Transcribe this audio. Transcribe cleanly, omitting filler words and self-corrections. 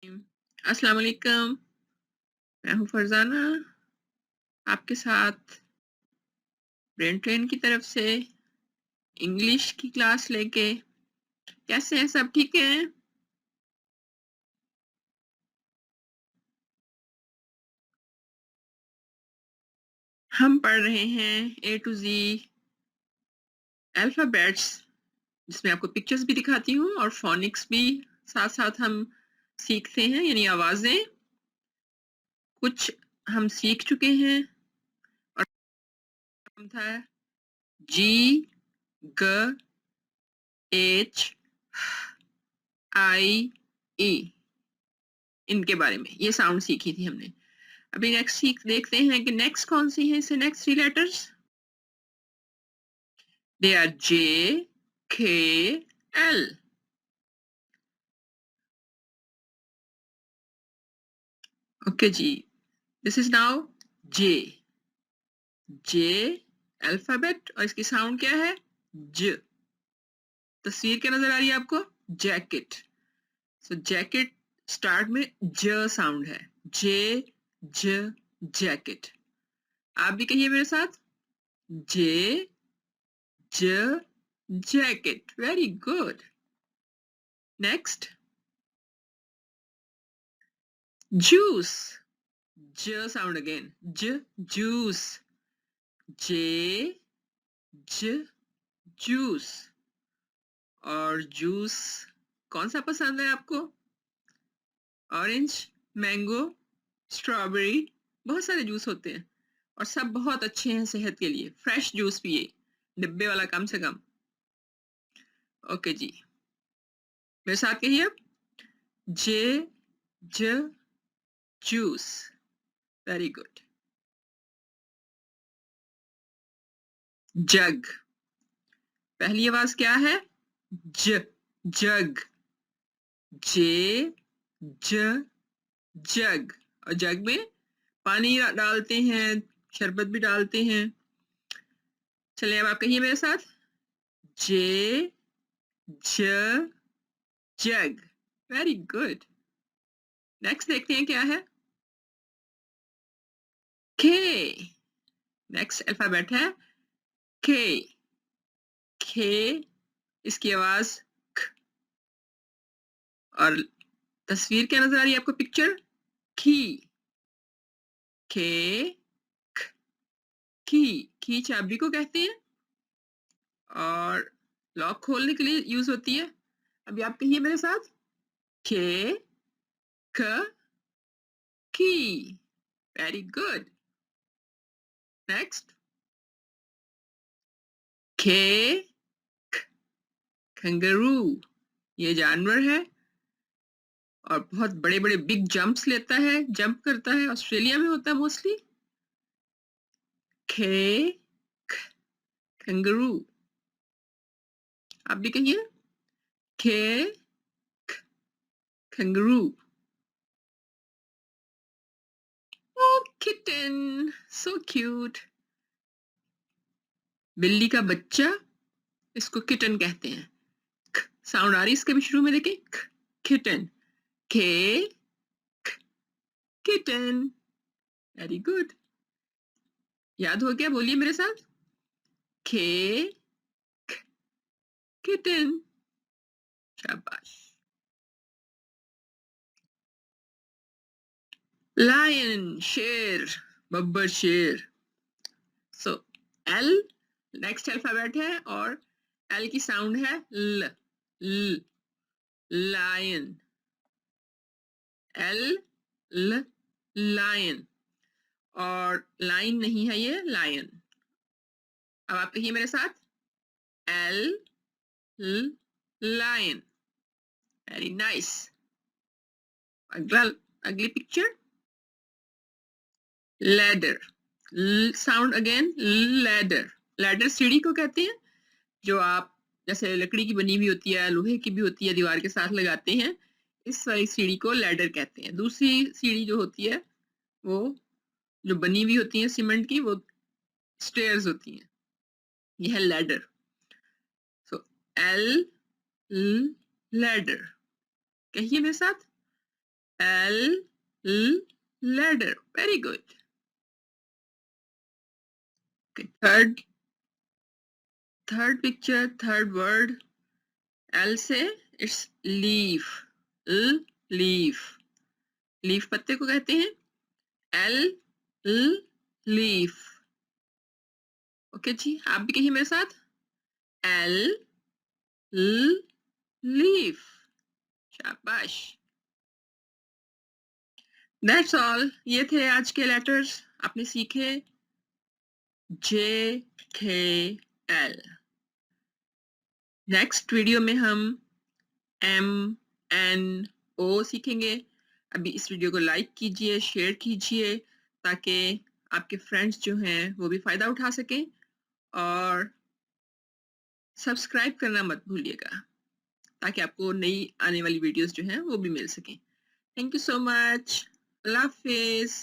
अस्सलाम वालेकुम। मैं हूँ फरजाना, आपके साथ ब्रेन ट्रेन की तरफ से इंग्लिश की क्लास लेके। कैसे हैं, सब ठीक हैं? हम पढ़ रहे हैं ए टू जी अल्फ़ाबेट्स, जिसमें आपको पिक्चर्स भी दिखाती हूँ और फ़ोनिक्स भी साथ-साथ हम सीखते हैं, यानी आवाज़ें। कुछ हम सीख चुके हैं और हम था जी, ग, एच, आई, ई, इनके बारे में ये साउंड सीखी थी हमने। अभी नेक्स्ट सीख देखते हैं कि नेक्स्ट कौन सी है, इससे next three letters. They are J, K, L. Okay जी, this is now J. J alphabet और इसकी साउंड क्या है? ज। तस्वीर क्या नजर आ रही है आपको? जैकेट। सो जैकेट स्टार्ट में ज साउंड है। जे, ज, जैकेट। आप भी कहिए मेरे साथ। जे, ज, jacket. Very good. Next, juice. J sound again. J, juice. J, j, juice. और जूस कौन सा पसंद है आपको? ऑरेंज, मैंगो, स्ट्रॉबेरी, बहुत सारे जूस होते हैं और सब बहुत अच्छे हैं सेहत के लिए। फ्रेश जूस पिए, डिब्बे वाला कम से कम। ओके जी, मेरे साथ कहिए अब। जे, ज, जूस। Very good. जग। पहली आवाज क्या है? ज, जग। जे, ज, जग। और जग में पानी डालते हैं, शरबत भी डालते हैं। चलिए अब आप कहिए मेरे साथ। जे, ज, जग। Very good. नेक्स्ट देखते हैं क्या है। के। नेक्स्ट अल्फाबेट है के। के, इसकी आवाज ख। और तस्वीर क्या नजर आ रही है आपको? पिक्चर की। के, ख, की चाबी को कहते हैं और लॉक खोलने के लिए यूज होती है। अभी आप कहिए मेरे साथ। के, क, की। Very good. नेक्स्ट, के, कंगारू। ये जानवर है और बहुत बड़े बड़े बिग जंप्स लेता है, जंप करता है। ऑस्ट्रेलिया में होता है मोस्टली। के, कंगारू। आप भी कहिए। के, कंगारू। ओ किटन, सो क्यूट। बिल्ली का बच्चा, इसको किटन कहते हैं। साउंड आ रही है इसके भी शुरू में, देखिए। किटन। के, किटन। Very good. याद हो गया? बोलिए मेरे साथ। के, किटन। शाबाश। लायन, शेर, बब्बर शेर। सो एल नेक्स्ट अल्फाबेट है और एल की साउंड है ल। ल, लायन। एल, ल, लायन। और लाइन नहीं है ये, लायन। अब आप कहिए मेरे साथ। एल, ल, लायन। Very nice. अगला, अगली picture. Ladder. Sound again, ladder. Ladder सीढ़ी को कहते हैं जो आप जैसे लकड़ी की बनी हुई होती है, लोहे की भी होती है, दीवार के साथ लगाते हैं। इस वाली सीढ़ी को लैडर कहते हैं। दूसरी सीढ़ी जो होती है वो जो बनी हुई होती है सीमेंट की, वो स्टेयर्स होती हैं। ये है लैडर। So L, ladder. कहिए मेरे साथ। L, L, ladder. Very good. Okay, third picture, third word. L से it's leaf. L, leaf. Leaf पत्ते को कहते हैं. L, L, leaf. ओके जी, आप भी कहिए मेरे साथ. L, L, leaf. शाबाश. That's all. ये थे आज के लेटर्स. आपने सीखे J, K, L. Next video में हम M, N, O सीखेंगे. अभी इस वीडियो को लाइक कीजिए, शेयर कीजिए ताकि आपके फ्रेंड्स जो हैं वो भी फ़ायदा उठा सकें, और सब्सक्राइब करना मत भूलिएगा ताकि आपको नई आने वाली वीडियोस जो हैं वो भी मिल सकें. Thank you so much. अल्लाह हाफिज़.